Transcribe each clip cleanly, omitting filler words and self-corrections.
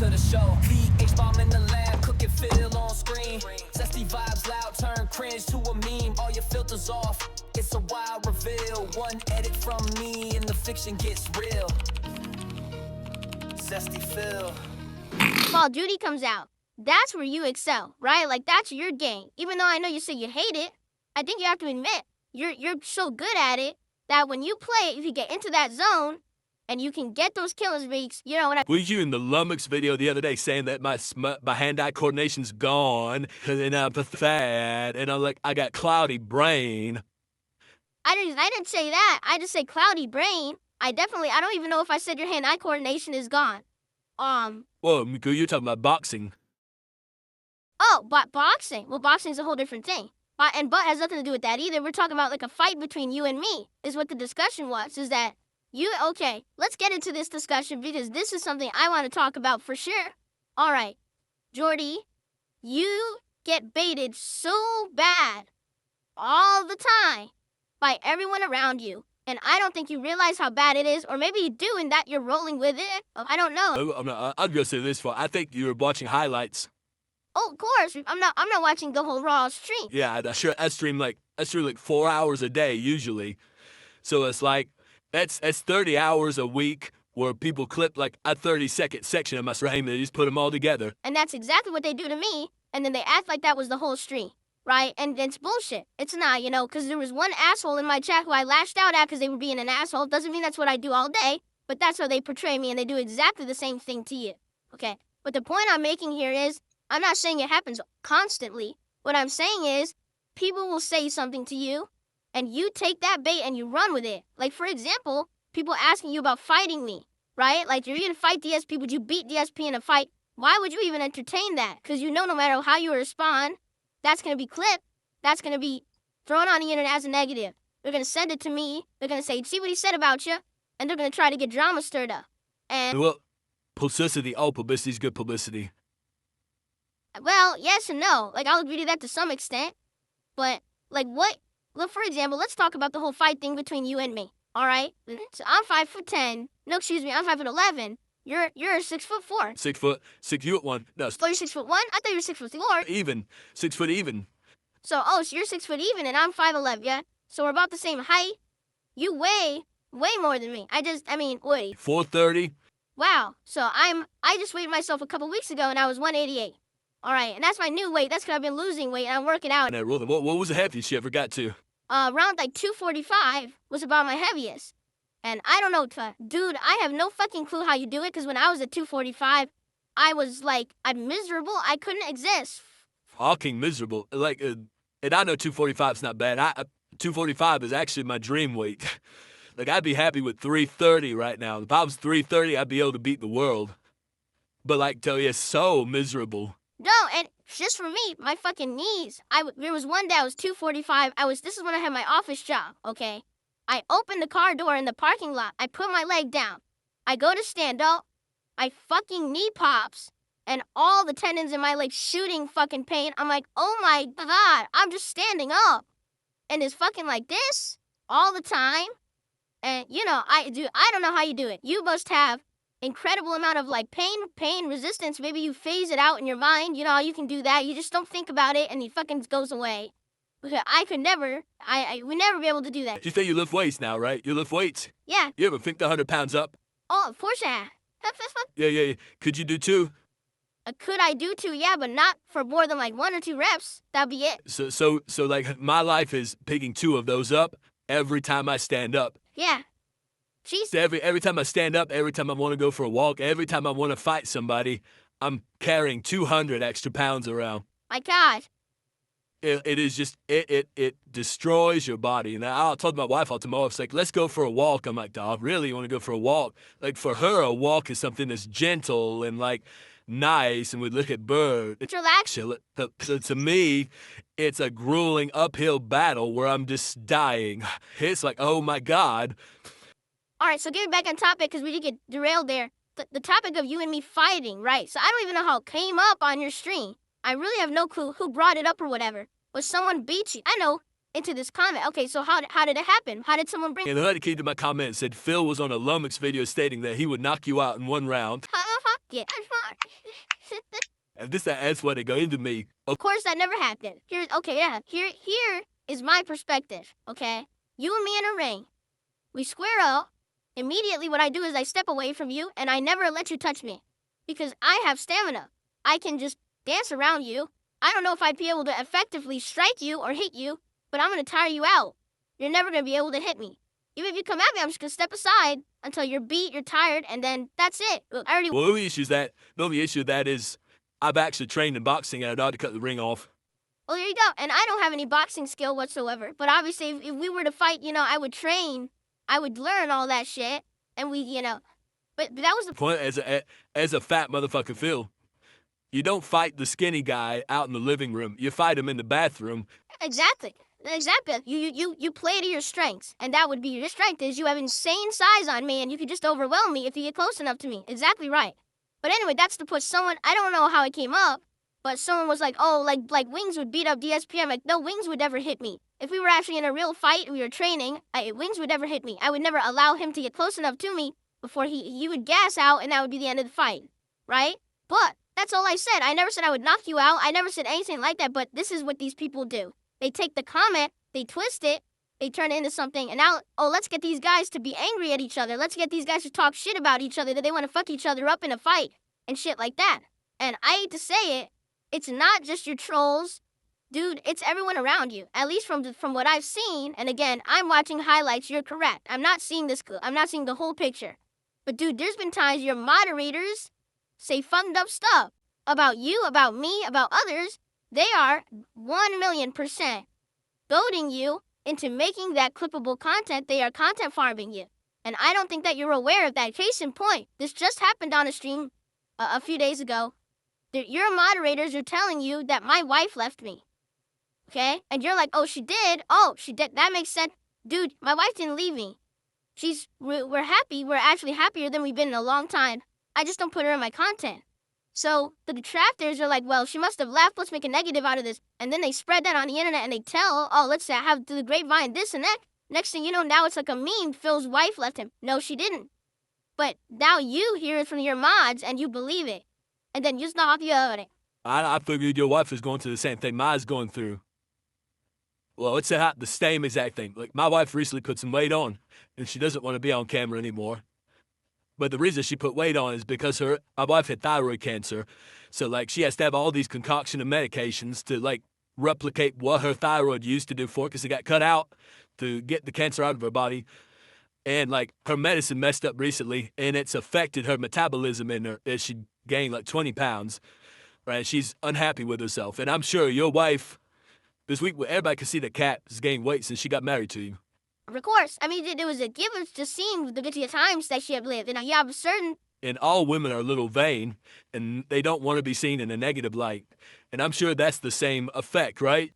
to the show. H-bomb in the lab, cooking fiddle on screen. Zesty vibes loud, turn cringe to a meme. All your filters off, it's a wild reveal. One edit from me and the fiction gets real. Zesty Phil. While Doody comes out, that's where you excel, right? Like, that's your game. Even though I know you say you hate it, I think you have to admit, you're so good at it that when you play it, if you get into that zone and you can get those killer streaks, you know what I... Were you in the Lummox video the other day saying that my hand-eye coordination's gone and I'm fat and I'm like, I got cloudy brain? I didn't say that. I just said cloudy brain. I don't even know if I said your hand-eye coordination is gone. Well, you're talking about boxing. Oh, but boxing. Well, boxing's a whole different thing. And but has nothing to do with that either. We're talking about like a fight between you and me is what the discussion was. Is that okay, let's get into this discussion because this is something I want to talk about for sure. All right, Jordy, you get baited so bad all the time by everyone around you. And I don't think you realize how bad it is, or maybe you do and that you're rolling with it. I don't know. I'm gonna say this far. I think you were watching highlights. Oh, of course. I'm not watching the whole Raw stream. Yeah, I stream like 4 hours a day usually. So it's like that's 30 hours a week where people clip like a 30-second section of my stream. They just put them all together. And that's exactly what they do to me. And then they act like that was the whole stream, right? And it's bullshit. It's not, because there was one asshole in my chat who I lashed out at because they were being an asshole. Doesn't mean that's what I do all day, but that's how they portray me, and they do exactly the same thing to you, okay? But the point I'm making here is, I'm not saying it happens constantly. What I'm saying is, people will say something to you, and you take that bait and you run with it. Like, for example, people asking you about fighting me, right? Like, you're going to fight DSP, would you beat DSP in a fight? Why would you even entertain that? Because no matter how you respond, that's going to be clipped. That's going to be thrown on the internet as a negative. They're going to send it to me. They're going to say, see what he said about you, and they're going to try to get drama stirred up. And well, publicity, all publicity is good publicity. Well, yes and no. Like, I'll agree to that to some extent. But, like, what? Look, for example, let's talk about the whole fight thing between you and me. All right? So I'm 5'10". No, excuse me, I'm 5'11". You're 6'4". 6 foot, 6'1". No. Oh, you're 6'1"? I thought you were 6'4". Even. 6 foot even. So, so you're 6 foot even and I'm 5'11", yeah? So we're about the same height. You weigh way more than me. Wait. 430. Wow. So I just weighed myself a couple weeks ago and I was 188. All right, and that's my new weight. That's because I've been losing weight and I'm working out. And what was the heaviest you ever got to? Around like 245 was about my heaviest. And I don't know, dude, I have no fucking clue how you do it, because when I was at 245, I was like, I'm miserable. I couldn't exist. Fucking miserable. Like, and I know 245's not bad. 245 is actually my dream weight. Like, I'd be happy with 330 right now. If I was 330, I'd be able to beat the world. But, like, tell you, so miserable. No, and just for me, my fucking knees. There was one day I was 245. This is when I had my office job, okay? I opened the car door in the parking lot. I put my leg down. I go to stand up. My fucking knee pops. And all the tendons in my leg shooting fucking pain. I'm like, oh my God, I'm just standing up. And it's fucking like this all the time. And, I don't know how you do it. You must have incredible amount of like pain resistance. Maybe you phase it out in your mind. You know how you can do that. You just don't think about it and it fucking goes away. Because I could never, I would never be able to do that. You say you lift weights now, right? You lift weights? Yeah. You ever picked 100 pounds up? Oh, of course I have. Yeah. Could you do 2? Could I do 2? Yeah, but not for more than like 1 or 2 reps. That'd be it. So like my life is picking 2 of those up every time I stand up. Yeah. Jeez. Every time I stand up, every time I want to go for a walk, every time I want to fight somebody, I'm carrying 200 extra pounds around. My God. It is just, it destroys your body. And I told my wife all tomorrow, it's like, let's go for a walk. I'm like, dog, really, you want to go for a walk? Like, for her, a walk is something that's gentle and, like, nice, and we look at birds. It's relaxed. So to me, it's a grueling uphill battle where I'm just dying. It's like, oh, my God. All right, so getting back on topic, because we did get derailed there. The topic of you and me fighting, right? So I don't even know how it came up on your stream. I really have no clue who brought it up or whatever. But someone beat you. I know, into this comment. Okay, so how did it happen? How did someone bring it? And the lady came to my comment and said Phil was on a Lummox video stating that he would knock you out in 1 round. Get And this that's why they go into me. Of course, that never happened. Here is my perspective, okay? You and me in a ring. We square up. Immediately, what I do is I step away from you, and I never let you touch me. Because I have stamina. I can just dance around you. I don't know if I'd be able to effectively strike you or hit you, but I'm going to tire you out. You're never going to be able to hit me. Even if you come at me, I'm just going to step aside until you're beat, you're tired, and then that's it. Look, I already... Well, the only issue that is I've actually trained in boxing and I'd ought to cut the ring off. Well, there you go. And I don't have any boxing skill whatsoever. But obviously, if we were to fight, I would train. I would learn all that shit. And But that was the point. As a fat motherfucker, Phil, you don't fight the skinny guy out in the living room. You fight him in the bathroom. Exactly. You play to your strengths. And that would be your strength is you have insane size on me and you could just overwhelm me if you get close enough to me. Exactly right. But anyway, that's to put someone, I don't know how it came up, but someone was like, oh, like Wings would beat up DSP. I'm like, no, Wings would never hit me. If we were actually in a real fight and we were training, Wings would never hit me. I would never allow him to get close enough to me before he would gas out and that would be the end of the fight, right? But that's all I said. I never said I would knock you out. I never said anything like that, but this is what these people do. They take the comment, they twist it, they turn it into something, and now, let's get these guys to be angry at each other. Let's get these guys to talk shit about each other, that they want to fuck each other up in a fight and shit like that. And I hate to say it, it's not just your trolls. Dude, it's everyone around you. At least from what I've seen, and again, I'm watching highlights, you're correct. I'm not seeing the whole picture. But dude, there's been times your moderators say fucked up stuff about you, about me, about others. They are 1,000,000% goading you into making that clippable content. They are content farming you. And I don't think that you're aware of that. Case in point, this just happened on a stream a few days ago. Your moderators are telling you that my wife left me. Okay? And you're like, oh, she did? Oh, she did. That makes sense. Dude, my wife didn't leave me. We're happy. We're actually happier than we've been in a long time. I just don't put her in my content. So the detractors are like, well, she must have left. Let's make a negative out of this. And then they spread that on the internet and they tell, let's have the grapevine this and that. Next thing you know, now it's like a meme. Phil's wife left him. No, she didn't. But now you hear it from your mods and you believe it. And then you stop it. I figured your wife was going through the same thing Ma's going through. Well, it's the same exact thing. Like, my wife recently put some weight on, and she doesn't want to be on camera anymore. But the reason she put weight on is because my wife had thyroid cancer. So, like, she has to have all these concoction of medications to, like, replicate what her thyroid used to do for her because it got cut out to get the cancer out of her body. And, like, her medicine messed up recently, and it's affected her metabolism in her as she gained, like, 20 pounds. Right? She's unhappy with herself. And I'm sure your wife, this week, everybody can see that Kat has gained weight since she got married to you. Of course. I mean, it was a given just seeing the good times that she had lived. And you have a certain... And all women are a little vain, and they don't want to be seen in a negative light. And I'm sure that's the same effect, right?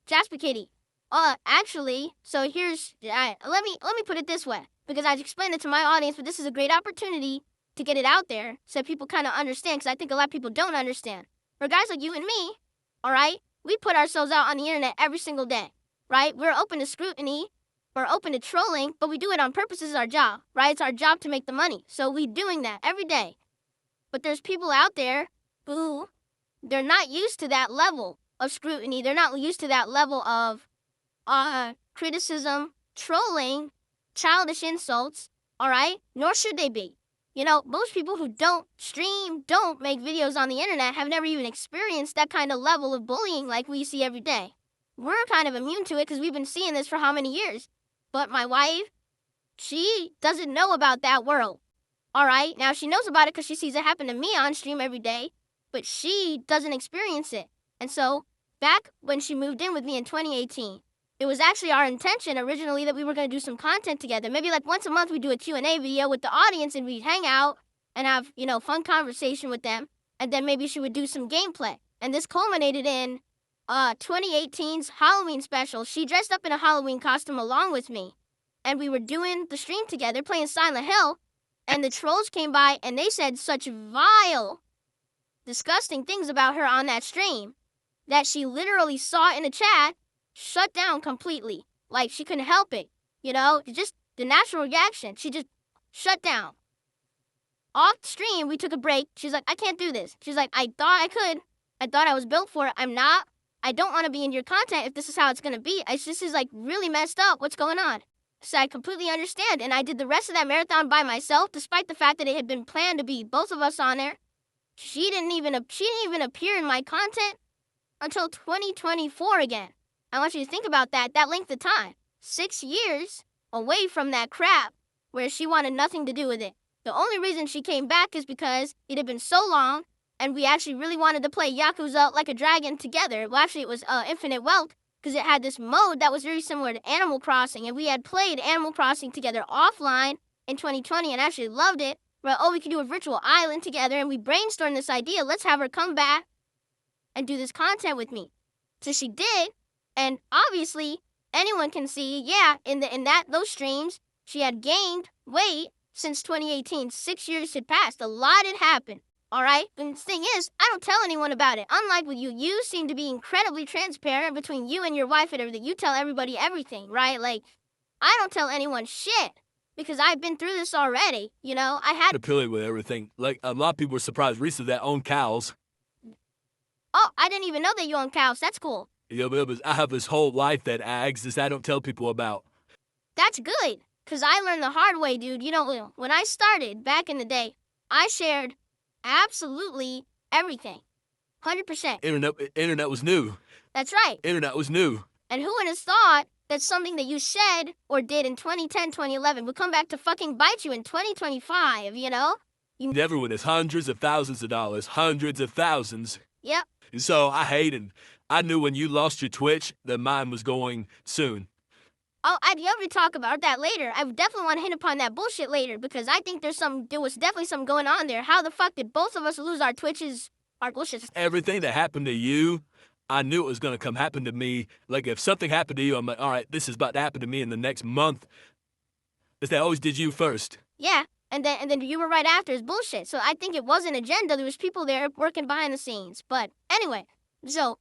Jasper Kitty. Actually, so here's... let me put it this way. Because I explained it to my audience, but this is a great opportunity to get it out there so people kind of understand, because I think a lot of people don't understand. For guys like you and me, all right, we put ourselves out on the internet every single day, right? We're open to scrutiny. We're open to trolling, but we do it on purpose. This is our job, right? It's our job to make the money. So we're doing that every day. But there's people out there who, they're not used to that level of scrutiny. They're not used to that level of criticism, trolling, childish insults, all right? Nor should they be. Most people who don't stream, don't make videos on the internet have never even experienced that kind of level of bullying like we see every day. We're kind of immune to it because we've been seeing this for how many years? But my wife, she doesn't know about that world. All right? Now, she knows about it because she sees it happen to me on stream every day, but she doesn't experience it. And so, back when she moved in with me in 2018, it was actually our intention originally that we were going to do some content together. Maybe like once a month we do a Q&A video with the audience and we'd hang out and have, fun conversation with them. And then maybe she would do some gameplay. And this culminated in 2018's Halloween special. She dressed up in a Halloween costume along with me. And we were doing the stream together, playing Silent Hill. And the trolls came by and they said such vile, disgusting things about her on that stream that she literally saw in the chat, shut down completely. Like, she couldn't help it. Just the natural reaction. She just shut down. off stream, we took a break. She's like, I can't do this. She's like, I thought I could. I thought I was built for it. I'm not. I don't want to be in your content if this is how it's going to be. This is like really messed up. What's going on? So I completely understand. And I did the rest of that marathon by myself, despite the fact that it had been planned to be both of us on there. She didn't even appear in my content until 2024 again. I want you to think about that length of time. 6 years away from that crap where she wanted nothing to do with it. The only reason she came back is because it had been so long and we actually really wanted to play Yakuza Like a Dragon together. Well, actually, it was Infinite Wealth because it had this mode that was very similar to Animal Crossing. And we had played Animal Crossing together offline in 2020 and actually loved it. We're like, we could do a virtual island together. And we brainstormed this idea. Let's have her come back and do this content with me. So she did. And obviously, anyone can see, yeah, in those streams, she had gained weight since 2018. 6 years had passed. A lot had happened. All right? And the thing is, I don't tell anyone about it. Unlike with you, you seem to be incredibly transparent between you and your wife and everything. You tell everybody everything, right? Like, I don't tell anyone shit because I've been through this already. You know, I had to affiliate with everything. Like, a lot of people were surprised recently that own cows. Oh, I didn't even know that you own cows. That's cool. Yeah, but I have this whole life that that I don't tell people about. That's good, because I learned the hard way, dude. You know, when I started back in the day, I shared absolutely everything. 100%. Internet was new. That's right. Internet was new. And who would have thought that something that you said or did in 2010, 2011 would come back to fucking bite you in 2025, you know? Never win this hundreds of thousands of dollars. Hundreds of thousands. Yep. So I knew when you lost your Twitch that mine was going soon. Oh, I'd love to talk about that later. I definitely want to hit upon that bullshit later because I think there was definitely something going on there. How the fuck did both of us lose our Twitches, our bullshit? Everything that happened to you, I knew it was going to come happen to me. Like, if something happened to you, I'm like, all right, this is about to happen to me in the next month. But they always did you first. Yeah, and then you were right after is bullshit. So I think it was an agenda. There was people there working behind the scenes. But anyway, so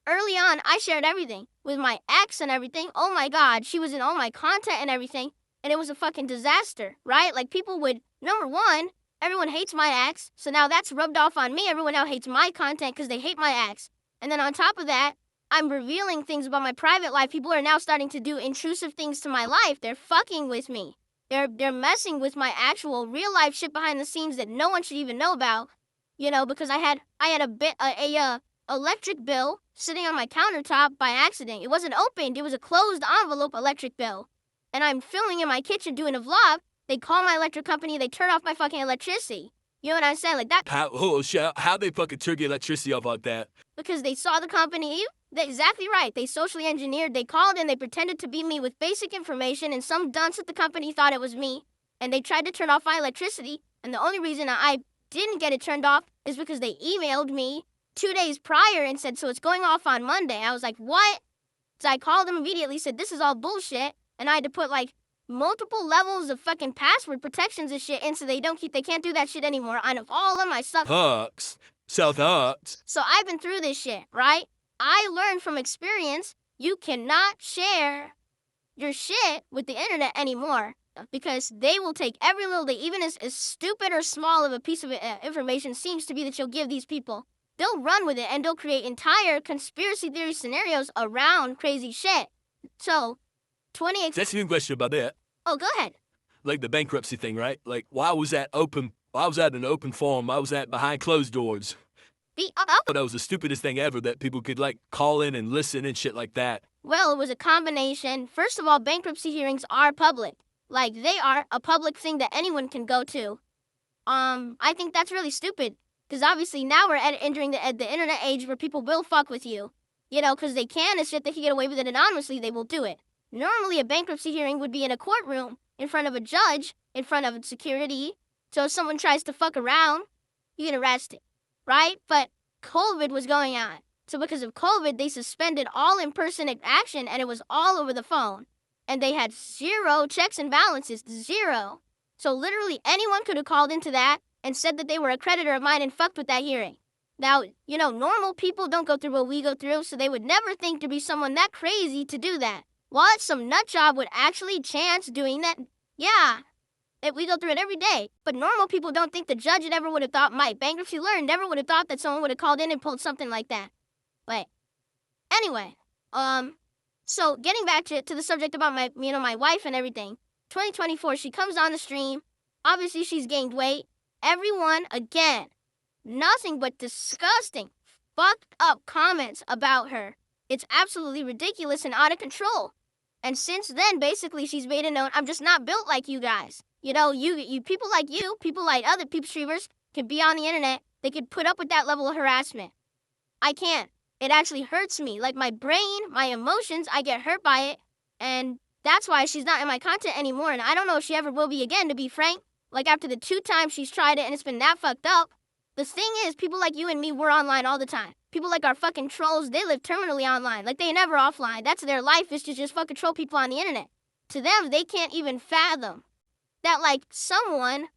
early on, I shared everything with my ex and everything. Oh my God, she was in all my content and everything. And it was a fucking disaster, right? Like people would, number one, everyone hates my ex. So now that's rubbed off on me. Everyone now hates my content because they hate my ex. And then on top of that, I'm revealing things about my private life. People are now starting to do intrusive things to my life. They're fucking with me. They're messing with my actual real life shit behind the scenes that no one should even know about. You know, because I had a electric bill sitting on my countertop by accident. It wasn't opened. It was a closed envelope electric bill. And I'm filming in my kitchen doing a vlog. They call my electric company. They turn off my fucking electricity. You know what I'm saying? Like that. How they fucking turn your electricity off like that? Because they saw the company. They're exactly right. They socially engineered. They called in. They pretended to be me with basic information. And some dunce at the company thought it was me. And they tried to turn off my electricity. And the only reason I didn't get it turned off is because they emailed me 2 days prior and said, so it's going off on Monday. I was like, what? So I called them immediately, said, this is all bullshit. And I had to put like multiple levels of fucking password protections and shit in so they can't do that shit anymore on all of my stuff. Hucks. Self-hucks. So I've been through this shit, right? I learned from experience, you cannot share your shit with the internet anymore because they will take every little thing, even as stupid or small of a piece of information seems to be that you'll give these people. They'll run with it and they'll create entire conspiracy theory scenarios around crazy shit. So, 28... That's a good question about that. Oh, go ahead. Like the bankruptcy thing, right? Like, why was that open? Why was that an open forum? Why was that behind closed doors? That was the stupidest thing ever that people could, like, call in and listen and shit like that. Well, it was a combination. First of all, bankruptcy hearings are public. Like, they are a public thing that anyone can go to. I think that's really stupid. Because obviously now we're entering the internet age where people will fuck with you. You know, because they can, it's just they can get away with it anonymously, they will do it. Normally a bankruptcy hearing would be in a courtroom, in front of a judge, in front of security. So if someone tries to fuck around, you get arrested, right? But COVID was going on. So because of COVID, they suspended all in-person action and it was all over the phone. And they had zero checks and balances, zero. So literally anyone could have called into that and said that they were a creditor of mine and fucked with that hearing. Now, you know, normal people don't go through what we go through, so they would never think to be someone that crazy to do that. What? Some nutjob would actually chance doing that? Yeah. We go through it every day. But normal people don't think the judge ever would have thought, my bankruptcy lawyer never would have thought that someone would have called in and pulled something like that. But anyway, so getting back to the subject about my wife and everything. 2024, she comes on the stream. Obviously, she's gained weight. Everyone, again, nothing but disgusting, fucked up comments about her. It's absolutely ridiculous and out of control. And since then, basically, she's made it known, I'm just not built like you guys. You know, you people like other peep streamers can be on the internet. They could put up with that level of harassment. I can't. It actually hurts me. Like my brain, my emotions, I get hurt by it. And that's why she's not in my content anymore. And I don't know if she ever will be again, to be frank. Like after the 2 times she's tried it and it's been that fucked up. The thing is, people like you and me, we're online all the time. People like our fucking trolls, they live terminally online. Like they never offline. That's their life, is to just fucking troll people on the internet. To them, they can't even fathom that like someone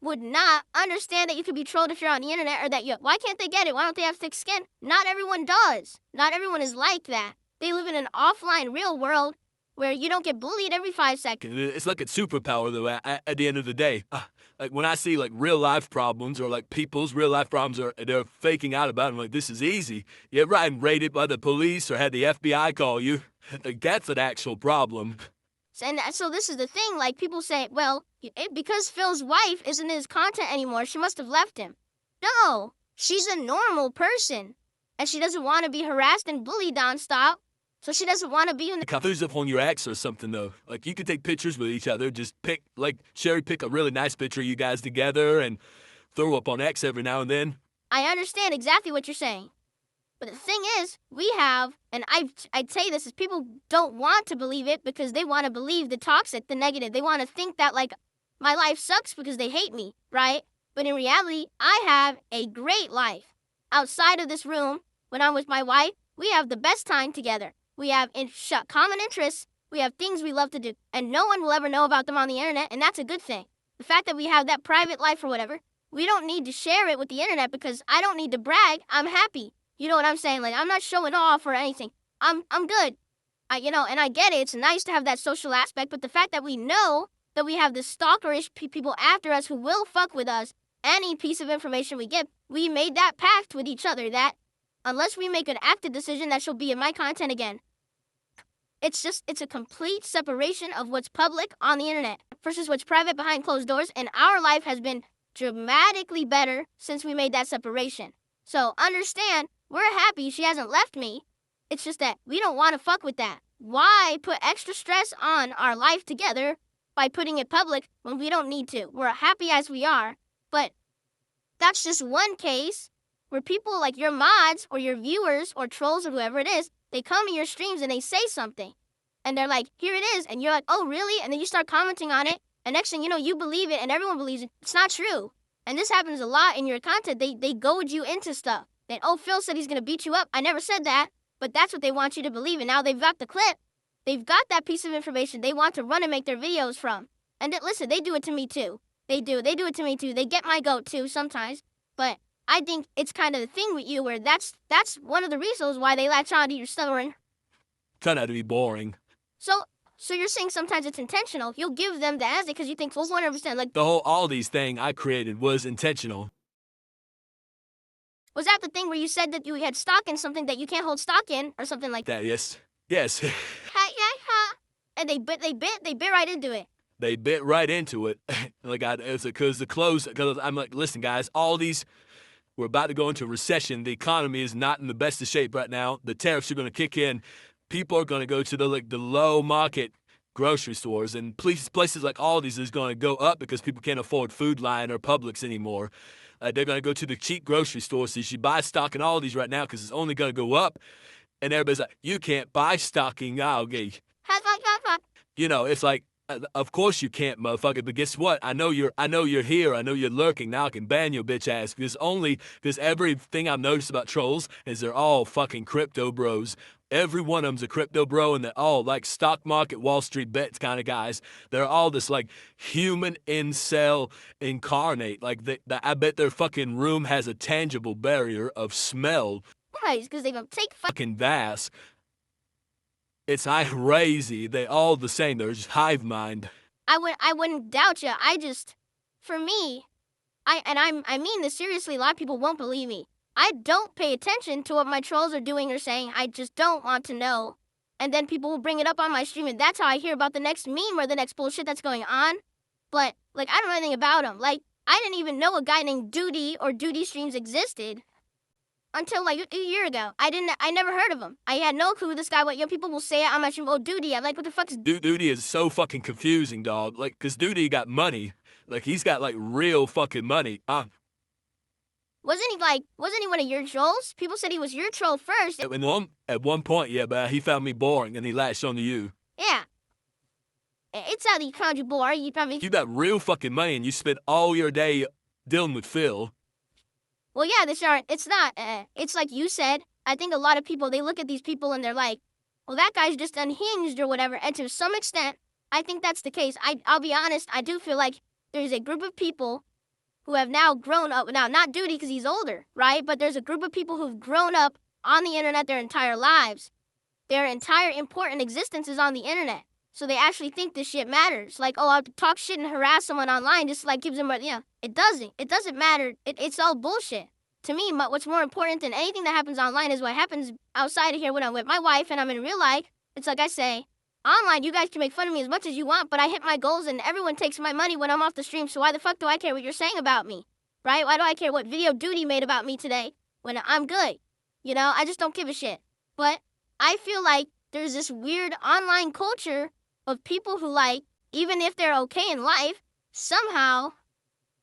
would not understand that you could be trolled if you're on the internet, or that why can't they get it? Why don't they have thick skin? Not everyone does. Not everyone is like that. They live in an offline real world where you don't get bullied every 5 seconds. It's like a superpower, though, at the end of the day. Like, when I see, like, real-life problems or, like, people's real-life problems, they're faking out about them, like, this is easy. You ever gotten raided by the police or had the FBI call you? Like, that's an actual problem. And so this is the thing, like, people say, well, because Phil's wife isn't in his content anymore, she must have left him. No, she's a normal person, and she doesn't want to be harassed and bullied nonstop. So she doesn't want to be in the... Confused upon your ex or something, though. Like, you could take pictures with each other, just cherry pick a really nice picture of you guys together and throw up on X every now and then. I understand exactly what you're saying. But the thing is, we have, and I'd say this, is people don't want to believe it because they want to believe the toxic, the negative. They want to think that, like, my life sucks because they hate me, right? But in reality, I have a great life. Outside of this room, when I'm with my wife, we have the best time together. We have common interests. We have things we love to do. And no one will ever know about them on the internet, and that's a good thing. The fact that we have that private life or whatever, we don't need to share it with the internet because I don't need to brag. I'm happy. You know what I'm saying? Like, I'm not showing off or anything. I'm good. And I get it. It's nice to have that social aspect, but the fact that we know that we have this stalkerish people after us who will fuck with us, any piece of information we give, we made that pact with each other that unless we make an active decision that she'll be in my content again, it's a complete separation of what's public on the internet versus what's private behind closed doors, and our life has been dramatically better since we made that separation. So understand, we're happy she hasn't left me. It's just that we don't want to fuck with that. Why put extra stress on our life together by putting it public when we don't need to? We're happy as we are, but that's just one case where people like your mods or your viewers or trolls or whoever it is, they come to your streams and they say something. And they're like, here it is. And you're like, oh, really? And then you start commenting on it. And next thing you know, you believe it and everyone believes it. It's not true. And this happens a lot in your content. They goad you into stuff. That, oh, Phil said he's going to beat you up. I never said that. But that's what they want you to believe. And now they've got the clip. They've got that piece of information they want to run and make their videos from. And listen, they do it to me too. They do it to me too. They get my goat too sometimes. But I think it's kind of the thing with you where that's one of the reasons why they latch on to your stubborn. Try not to be boring. So you're saying sometimes it's intentional. You'll give them the answer because you think, well, 100%. Like the whole all these thing I created was intentional. Was that the thing where you said that you had stock in something that you can't hold stock in or something like that? Yes. And they bit right into it. They bit right into it. Like, because I'm like, listen, guys, we're about to go into a recession. The economy is not in the best of shape right now. The tariffs are going to kick in. People are going to go to the low market grocery stores, and places like Aldi's is going to go up because people can't afford Food Lion or Publix anymore. They're going to go to the cheap grocery stores. So you should buy stock in Aldi's right now because it's only going to go up. And everybody's like, you can't buy stock in Aldi. You know, it's like, of course you can't, motherfucker. But guess what? I know you're here. I know you're lurking. Now I can ban your bitch ass because everything I've noticed about trolls is they're all fucking crypto bros. Every one of them's a crypto bro, and they're all like stock market, Wall Street bets kind of guys. They're all this like human incel incarnate. Like I bet their fucking room has a tangible barrier of smell. Right, because they don't take fucking vast. It's crazy. They all the same. They're just hive mind. I wouldn't doubt you. For me, I mean this seriously. A lot of people won't believe me. I don't pay attention to what my trolls are doing or saying. I just don't want to know. And then people will bring it up on my stream, and that's how I hear about the next meme or the next bullshit that's going on. But like, I don't know anything about them. Like, I didn't even know a guy named Doody or Doody streams existed until like a year ago. I never heard of him. I had no clue who this guy was. People will say it on my stream, oh, Doody. I'm like, what the fuck is Doody is so fucking confusing, dog. Like, cause Doody got money. Like, he's got like real fucking money. Wasn't he one of your trolls? People said he was your troll first. At one point, yeah, but he found me boring and he latched onto you. Yeah. It's how he found you boring. You got real fucking money and you spend all your day dealing with Phil. Well, yeah, it's not. It's like you said. I think a lot of people, they look at these people and they're like, well, that guy's just unhinged or whatever. And to some extent, I think that's the case. I'll be honest, I do feel like there's a group of people who have now grown up. Now, not Doody because he's older, right? But there's a group of people who've grown up on the internet their entire lives. Their entire important existence is on the internet. So they actually think this shit matters. Like, oh, I'll talk shit and harass someone online just like gives them, it doesn't. It doesn't matter. It's all bullshit. To me, what's more important than anything that happens online is what happens outside of here when I'm with my wife and I'm in real life. It's like I say, online, you guys can make fun of me as much as you want, but I hit my goals and everyone takes my money when I'm off the stream, so why the fuck do I care what you're saying about me? Right? Why do I care what video Doody made about me today when I'm good? I just don't give a shit. But I feel like there's this weird online culture of people who, like, even if they're okay in life, somehow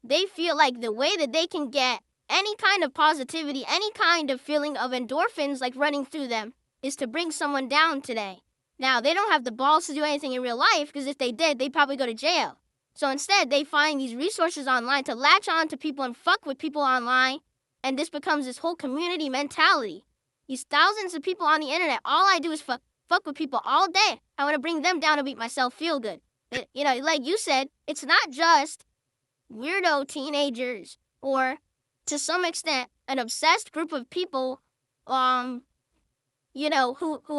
they feel like the way that they can get any kind of positivity, any kind of feeling of endorphins like running through them is to bring someone down today. Now, they don't have the balls to do anything in real life because if they did, they'd probably go to jail. So instead, they find these resources online to latch on to people and fuck with people online, and this becomes this whole community mentality. These thousands of people on the internet, all I do is fuck with people all day. I want to bring them down and make myself feel good. Like you said, it's not just weirdo teenagers or, to some extent, an obsessed group of people, who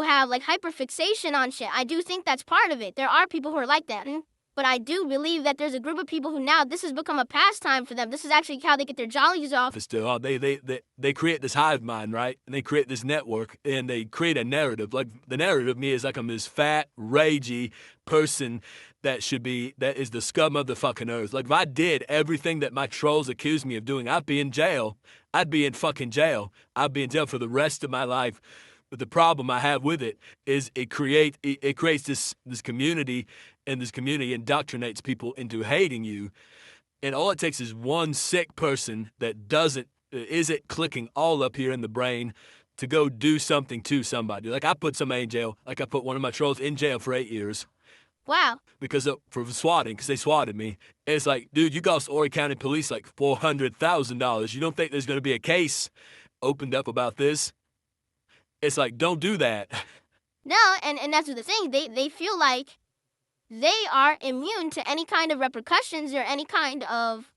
have like hyperfixation on shit. I do think that's part of it. There are people who are like that. But I do believe that there's a group of people who now this has become a pastime for them. This is actually how they get their jollies off. Still, they create this hive mind, right? And they create this network and they create a narrative. Like the narrative of me is like I'm this fat, ragey person that is the scum of the fucking earth. Like if I did everything that my trolls accuse me of doing, I'd be in jail. I'd be in fucking jail. I'd be in jail for the rest of my life. But the problem I have with it is it creates this community, and this community indoctrinates people into hating you. And all it takes is one sick person that isn't clicking all up here in the brain to go do something to somebody. Like I put somebody in jail. Like I put one of my trolls in jail for 8 years. Wow. For swatting, because they swatted me. And it's like, dude, you cost Horry County Police like $400,000. You don't think there's going to be a case opened up about this? It's like, don't do that. No, and that's the thing. They feel like they are immune to any kind of repercussions or any kind of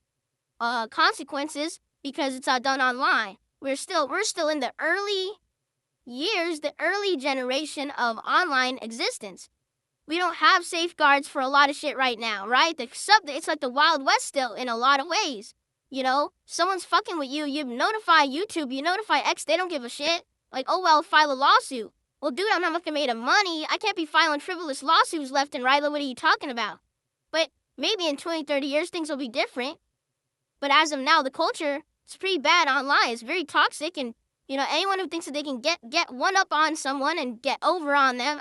consequences because it's all done online. We're still in the early years, the early generation of online existence. We don't have safeguards for a lot of shit right now, right? It's like the Wild West still in a lot of ways. Someone's fucking with you, you notify YouTube, you notify X, they don't give a shit. Like, oh, well, file a lawsuit. Well, dude, I'm not fucking made of money. I can't be filing frivolous lawsuits left and right. Like, what are you talking about? But maybe in 20, 30 years, things will be different. But as of now, the culture is pretty bad online. It's very toxic. And, anyone who thinks that they can get one up on someone and get over on them.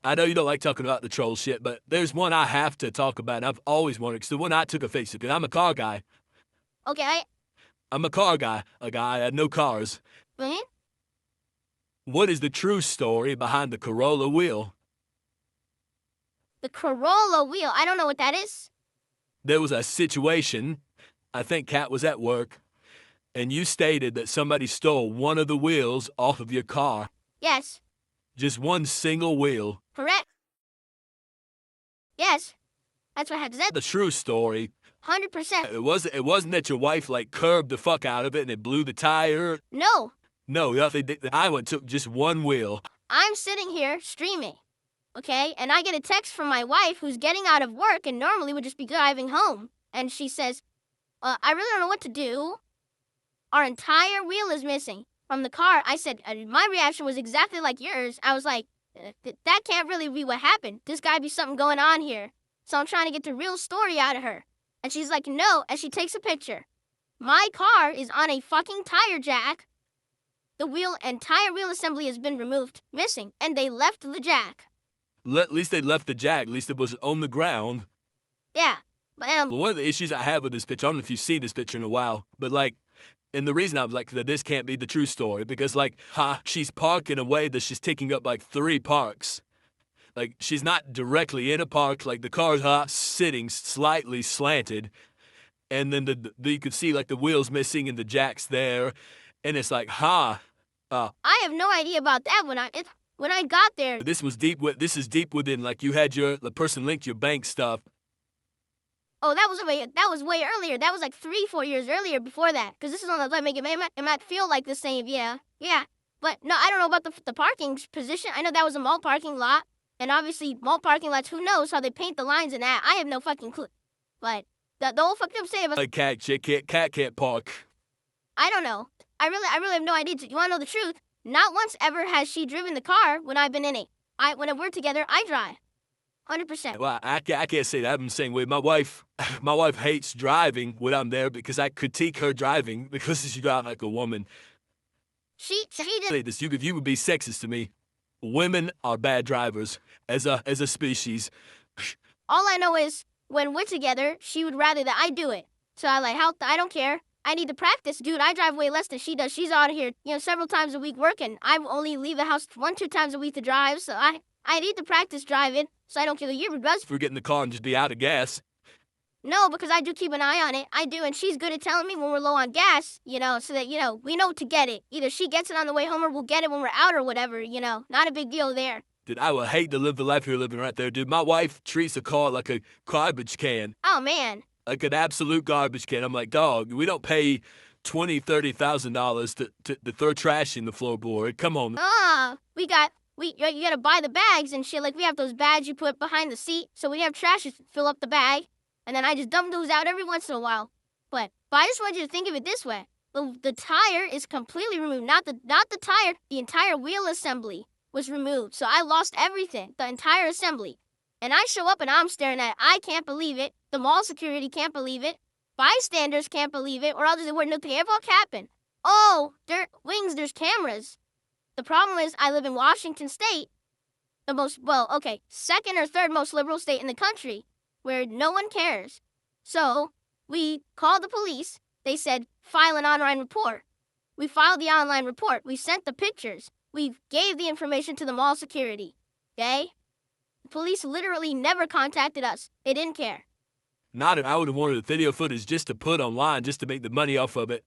I know you don't like talking about the troll shit, but there's one I have to talk about. And I've always wanted, because the one I took offense to, because I'm a car guy. Okay. I'm a car guy. A guy, I had no cars. Mm-hmm. What is the true story behind the Corolla wheel? The Corolla wheel? I don't know what that is. There was a situation, I think Kat was at work, and you stated that somebody stole one of the wheels off of your car. Yes. Just one single wheel. Correct. Yes. That's what I had to say. The true story. 100%. It wasn't that your wife, curbed the fuck out of it and it blew the tire. No. No, I took just one wheel. I'm sitting here streaming, okay? And I get a text from my wife who's getting out of work and normally would just be driving home. And she says, I really don't know what to do. Our entire wheel is missing from the car. I said, my reaction was exactly like yours. I was like, that can't really be what happened. There's gotta be something going on here. So I'm trying to get the real story out of her. And she's like, no, and she takes a picture. My car is on a fucking tire jack. The entire wheel assembly has been removed, missing, and they left the jack. At least they left the jack. At least it was on the ground. Yeah, but One of the issues I have with this picture, I don't know if you've seen this picture in a while, but like, and the reason I was like that this can't be the true story because like, she's parked in a way that she's taking up like 3 parks. Like she's not directly in a park. Like the car's sitting slightly slanted, and then you could see like the wheels missing and the jack's there, and it's like, I have no idea about that when I got there. This was deep. This is deep within. Like you had the person linked your bank stuff. Oh, that was way earlier. That was like 3-4 years earlier before that. Because this is on the let make it might feel like the same. Yeah. But no, I don't know about the parking position. I know that was a mall parking lot, and obviously mall parking lots. Who knows how they paint the lines in that? I have no fucking clue. But the whole fucked up say about like cat can't park. I don't know. I really have no idea. You want to know the truth? Not once ever has she driven the car when I've been in it. When we're together, I drive. 100%. Well, I can't say that. I'm the same way. My wife hates driving when I'm there because I critique her driving because she drives like a woman. She did. Say this, you would be sexist to me. Women are bad drivers as a species. All I know is when we're together, she would rather that I do it. So I don't care. I need to practice. Dude, I drive way less than she does. She's out here, several times a week working. I only leave the house 1-2 times a week to drive, so I need to practice driving so I don't kill you. For getting the car and just be out of gas. No, because I do keep an eye on it. I do, and she's good at telling me when we're low on gas, so that, we know to get it. Either she gets it on the way home or we'll get it when we're out or whatever, Not a big deal there. Dude, I would hate to live the life you're living right there, dude. My wife treats a car like a garbage can. Oh, man. Like an absolute garbage can. I'm like, dog, we don't pay $20,000-$30,000 to throw trash in the floorboard. Come on. You gotta buy the bags and shit. Like, we have those bags you put behind the seat. So when you have trash, you fill up the bag. And then I just dump those out every once in a while. But I just want you to think of it this way. The tire is completely removed. Not the tire. The entire wheel assembly was removed. So I lost everything. The entire assembly. And I show up and I'm staring at it. I can't believe it. The mall security can't believe it. Bystanders can't believe it. Or else they wouldn't know what happened. Oh, there's cameras. The problem is I live in Washington State. Second or third most liberal state in the country, where no one cares. So we called the police. They said, file an online report. We filed the online report. We sent the pictures. We gave the information to the mall security. Okay? The police literally never contacted us. They didn't care. I would have wanted the video footage just to put online, just to make the money off of it.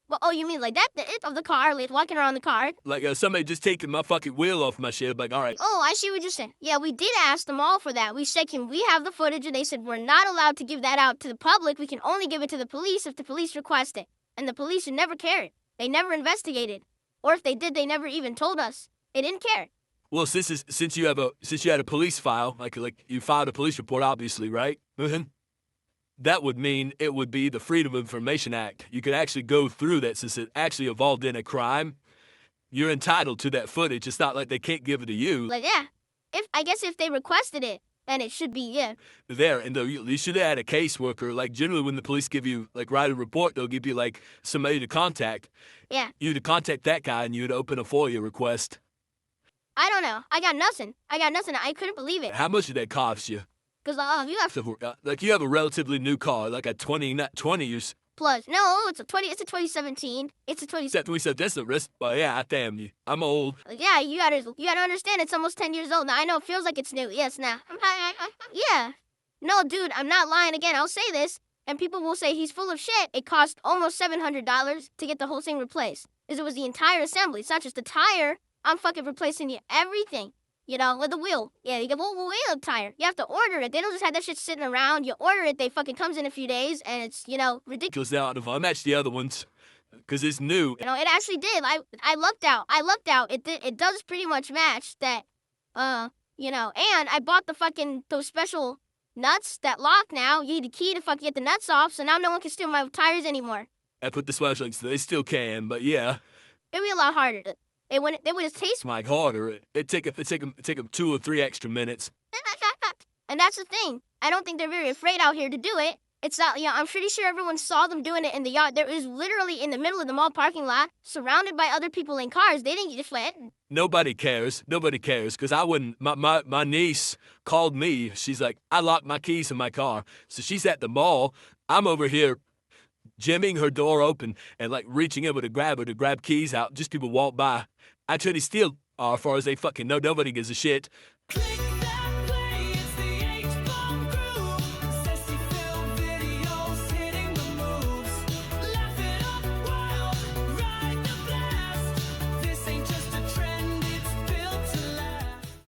Well, you mean like that? Of the car, like walking around the car? Like somebody just taking my fucking wheel off my shit. Like, all right. Oh, I see what you're saying. Yeah, we did ask them all for that. We said, can we have the footage? And they said, we're not allowed to give that out to the public. We can only give it to the police if the police request it. And the police never cared. They never investigated. Or if they did, they never even told us. They didn't care. Well, since you had a police file, like you filed a police report, obviously, right? Mm-hmm. That would mean it would be the Freedom of Information Act. You could actually go through that since it actually involved in a crime. You're entitled to that footage. It's not like they can't give it to you. Like, yeah. If they requested it, then it should be, yeah. There, and you should have had a caseworker. Like, generally when the police give you, write a report, they'll give you, somebody to contact. Yeah. You'd contact that guy and you'd open a FOIA request. I don't know. I got nothing. I couldn't believe it. How much did that cost you? Because you have you have a relatively new car, like a 20 years. Plus, no, it's a 2017. It's a 2017. That's a risk, but yeah, damn you. I'm old. Yeah, you gotta understand. It's almost 10 years old now. I know it feels like it's new. Yes, now. Yeah. No, dude, I'm not lying again. I'll say this, and people will say he's full of shit. It cost almost $700 to get the whole thing replaced. Because it was the entire assembly. It's not just the tire. I'm fucking replacing everything. With the wheel. Yeah, you get a wheel tire. You have to order it. They don't just have that shit sitting around. You order it, they fucking comes in a few days, and it's, ridiculous. Out of match the other ones, because it's new. It actually did. I lucked out. It does pretty much match that. And I bought those special nuts that lock now. You need a key to fucking get the nuts off, so now no one can steal my tires anymore. I put the swashbucks, they still can, but yeah. It'd be a lot harder. It would just taste Like harder. It'd take them 2 or 3 extra minutes. And that's the thing. I don't think they're very afraid out here to do it. It's not, I'm pretty sure everyone saw them doing it in the yard. There was literally in the middle of the mall parking lot, surrounded by other people in cars. They didn't get flat. Nobody cares, because I wouldn't, my niece called me. She's like, I locked my keys in my car. So she's at the mall. I'm over here jamming her door open and like reaching over to grab her to grab keys out. Just people walk by. I try to steal as far as they fucking know. Nobody gives a shit. Click.